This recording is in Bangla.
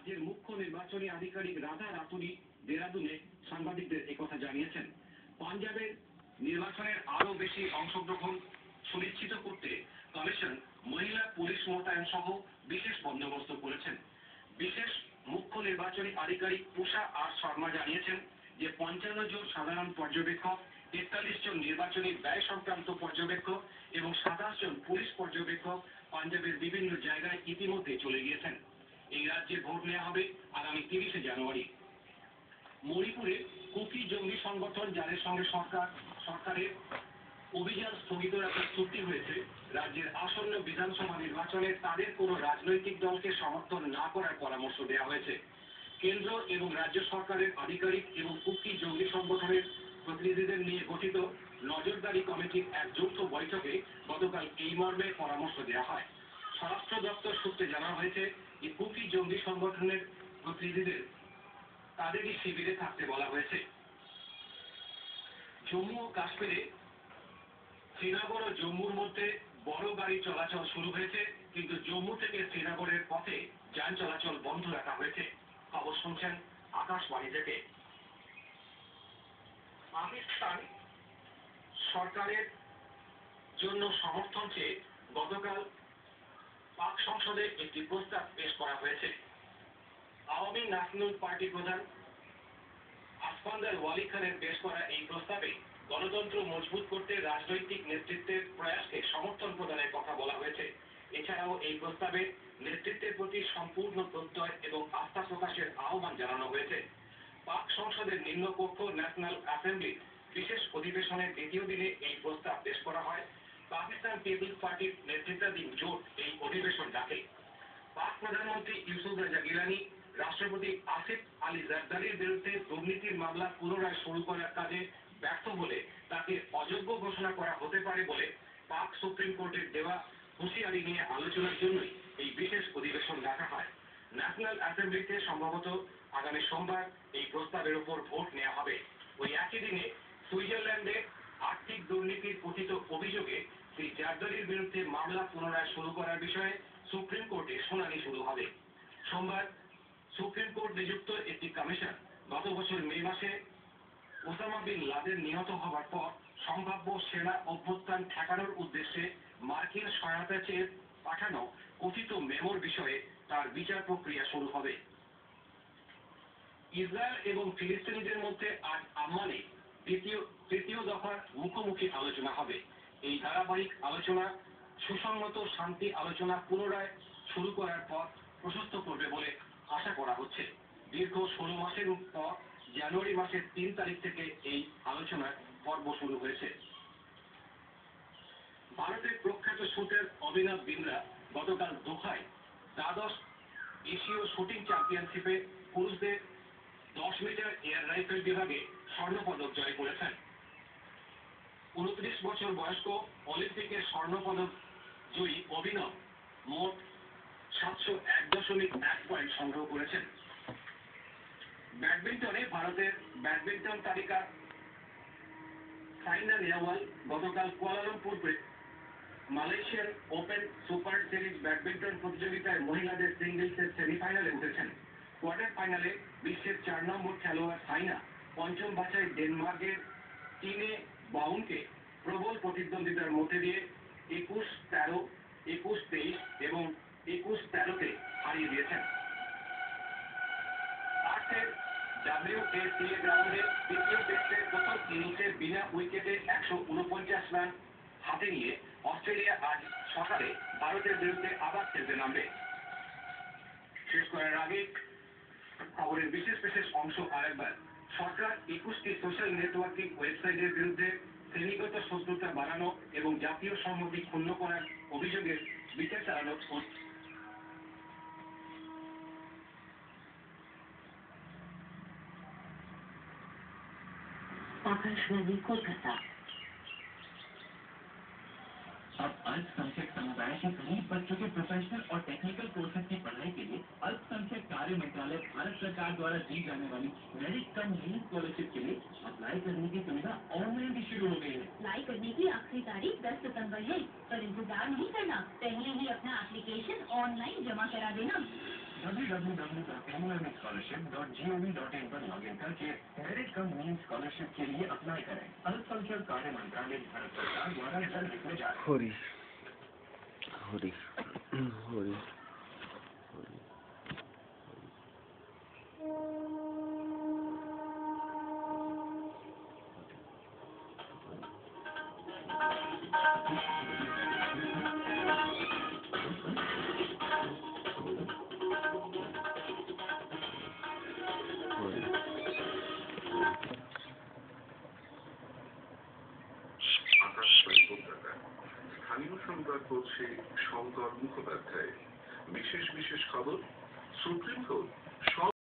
রাজ্যের মুখ্য নির্বাচনী আধিকারিক রাধা রাতুরি দেরাদুনে সাংবাদিকদের একথা জানিয়েছেন। পাঞ্জাবের নির্বাচনের আরও বেশি অংশগ্রহণ সুনিশ্চিত করতে কমিশন মহিলা পুলিশ মোতায়েন সহ বিশেষ বন্দোবস্ত করেছেন। বিশেষ মুখ্য নির্বাচনী আধিকারিক পূষা আর শর্মা জানিয়েছেন যে 55 জন সাধারণ পর্যবেক্ষক, 43 জন নির্বাচনী ব্যয় সংক্রান্ত পর্যবেক্ষক এবং 27 জন পুলিশ পর্যবেক্ষক পাঞ্জাবের বিভিন্ন জায়গায় ইতিমধ্যে চলে গিয়েছেন। এই রাজ্যে ভোট নেওয়া হবে আগামী 30 জানুয়ারি। মণিপুরে কুকি জঙ্গি সংগঠন যাদের সঙ্গে সরকারের অভিযান স্থগিত রাখার চুক্তি হয়েছে, রাজ্যের আসন্ন বিধানসভা নির্বাচনে তাদের কোনো রাজনৈতিক দলকে সমর্থন না করার পরামর্শ দেওয়া হয়েছে। কেন্দ্র এবং রাজ্য সরকারের আধিকারিক এবং কুকি জঙ্গি সংগঠনের প্রতিনিধিদের নিয়ে গঠিত নজরদারি কমিটির এক যৌথ বৈঠকে গতকাল এই মর্মে পরামর্শ দেওয়া হয়। স্বরাষ্ট্র দপ্তর সূত্রে জানা হয়েছে যে কুকি জঙ্গি সংগঠনের প্রতিনিধিদের তাদেরই শিবিরে থাকতে বলা হয়েছে। জম্মু ও কাশ্মীরে শ্রীনগর ও জম্মুর মধ্যে বড় গাড়ি চলাচল শুরু হয়েছে, কিন্তু জম্মু থেকে শ্রীনগরের পথে যান চলাচল বন্ধ রাখা হয়েছে। খবর শুনছেন আকাশবাণী থেকে। পাকিস্তান সরকারের জন্য সমর্থন চেয়ে গতকাল পাক সংসদে একটি প্রস্তাব পেশ করা হয়েছে। আওয়ামী ন্যাশনাল পার্টি প্রধান আসফান্দার ওয়ালি খানের পেশ করা এই প্রস্তাবে গণতন্ত্র মজবুত করতে রাজনৈতিক নেতৃত্বের প্রয়াসকে সমর্থন প্রদানের কথা বলা হয়েছে। এছাড়াও এই প্রস্তাবে নেতৃত্বের প্রতি সম্পূর্ণ প্রত্যয় এবং আস্থা প্রকাশের আহ্বান জানানো হয়েছে। পাক সংসদের নিম্নকক্ষ ন্যাশনাল অ্যাসেম্বলি বিশেষ অধিবেশনের দ্বিতীয় দিনে এই প্রস্তাব পেশ করা হয়। পাকিস্তান পিপলস পার্টির নেতৃত্বাধীন জোট এই অধিবেশন ডাকে। পাক প্রধানমন্ত্রী ইউসুফ রাজা গিলানি রাষ্ট্রপতি আসিফ আলী জারদারির বিরুদ্ধে দুর্নীতির মামলা পুনরায় শুরু করার কাজে ব্যর্থ হলে তাকে অযোগ্য ঘোষণা করা হতে পারে বলে পাক সুপ্রিম কোর্টের দেওয়া হুঁশিয়ারি নিয়ে আলোচনার জন্যই এই বিশেষ অধিবেশন ডাকা হয়। ন্যাশনাল অ্যাসেম্বলিতে সম্ভবত আগামী সোমবার এই প্রস্তাবের উপর ভোট নেওয়া হবে। ওই একই দিনে সুইজারল্যান্ডে আর্থিক দুর্নীতির কথিত অভিযোগে শ্রী জারদারির বিরুদ্ধে মামলা পুনরায় শুরু করার বিষয়ে সুপ্রিম কোর্টে শুনানি শুরু হবে। সোমবার সুপ্রিম কোর্ট নিযুক্ত একটি কমিশন গত বছর মে মাসে ওসামা বিন লাদেন নিহত হওয়ার পর সম্ভাব্য সেনা অভ্যুত্থান ঠেকানোর উদ্দেশ্যে মার্কিন সহায়তা চেয়ে পাঠানো কথিত মেমোর বিষয়ে তার বিচার প্রক্রিয়া শুরু হবে। ইসরায়েল এবং ফিলিস্তিনিদের মধ্যে আজ আম্মানে তৃতীয় দফার মুখোমুখি আলোচনা হবে। এই ধারাবাহিক আলোচনা সুসংহত শান্তি আলোচনা পুনরায় শুরু করার পথ প্রশস্ত করবে বলে আশা করা হচ্ছে। দীর্ঘ 16 মাসের পর জানুয়ারি মাসের 3 তারিখ থেকে এই আলোচনার পর্ব শুরু হয়েছে। ভারতের প্রখ্যাত শুটার অভিনব বিন্দ্রা গতকাল দোহায় দ্বাদশ এশীয় শুটিং চ্যাম্পিয়নশিপে পুরুষদের 10 মিটার এয়ার রাইফেল বিভাগে স্বর্ণপদক জয় করেছেন। 29 বছর বয়স্ক অলিম্পিকের স্বর্ণপদক জয়ী অভিনব মোট 701.1 পয়েন্ট সংগ্রহ করেছেন। ব্যাডমিন্টনে ভারতের ব্যাডমিন্টন তারকা সাইনা নেহওয়াল গতকাল কুয়ালালামপুরে Malaysian open super series badminton প্রতিযোগিতায় মহিলাদের সিঙ্গলসের সেমিফাইনালে উঠেছেন। কোয়ার্টার ফাইনালে বিশ্বের 4 নম্বর খেলোয়াড় সাইনা পঞ্চম বাছাই ডেনমার্কের টিনে বাউনকে প্রবল প্রতিদ্বন্দ্বিতার মধ্যে দিয়ে 21-13, 21-23 এবং 21-13 হারিয়ে দিয়েছেন। WTA গ্রাউন্ডে দ্বিতীয় টেস্টের প্রথম ইনিংসে বিনা উইকেটে 149 রান হাতে নিয়ে অস্ট্রেলিয়া আজ সকালে ভারতের বিরুদ্ধে আবার খেলতে নামবে। শেষ করার আগে খবরের বিশেষ অংশ আরেকবার। সরকার 21টি সোশ্যাল নেটওয়ার্কিং ওয়েবসাইটের বিরুদ্ধে শ্রেণীগত শত্রুতা বাড়ানো এবং জাতীয় সংহতি ক্ষুণ্ণ করার অভিযোগের বিচার চালানো आकाशवाणी कोलकाता। अब अल्पसंख्यक समुदाय के गरीब बच्चों के प्रोफेशनल और टेक्निकल कोर्सेज की पढ़ाई के लिए अल्पसंख्यक कार्य मंत्रालय भारत सरकार द्वारा दी जाने वाली मेरिट कम मेरिट स्कॉलरशिप के लिए अप्लाई करने की सुविधा ऑनलाइन भी शुरू हो गई है। अप्लाई करने की आखिरी तारीख 10 सितंबर है, पर इंतजार नहीं करना, पहले ही अपना एप्लीकेशन ऑनलाइन जमा करा देना। www.mumscholarship.gov.in पर लॉगिन करके मेरिट कम मीन्स स्कॉलरशिप के लिए अप्लाई करें। अल्पसंख्यक कार्य मंत्रालय भारत सरकार द्वारा जल्द लिखने जा रहा है। হরি হরি হরি হরি আকাশবাণী কলকাতা। স্থানীয় সংবাদ বলছে শঙ্কর মুখোপাধ্যায়। বিশেষ খবর, সুপ্রিম কোর্ট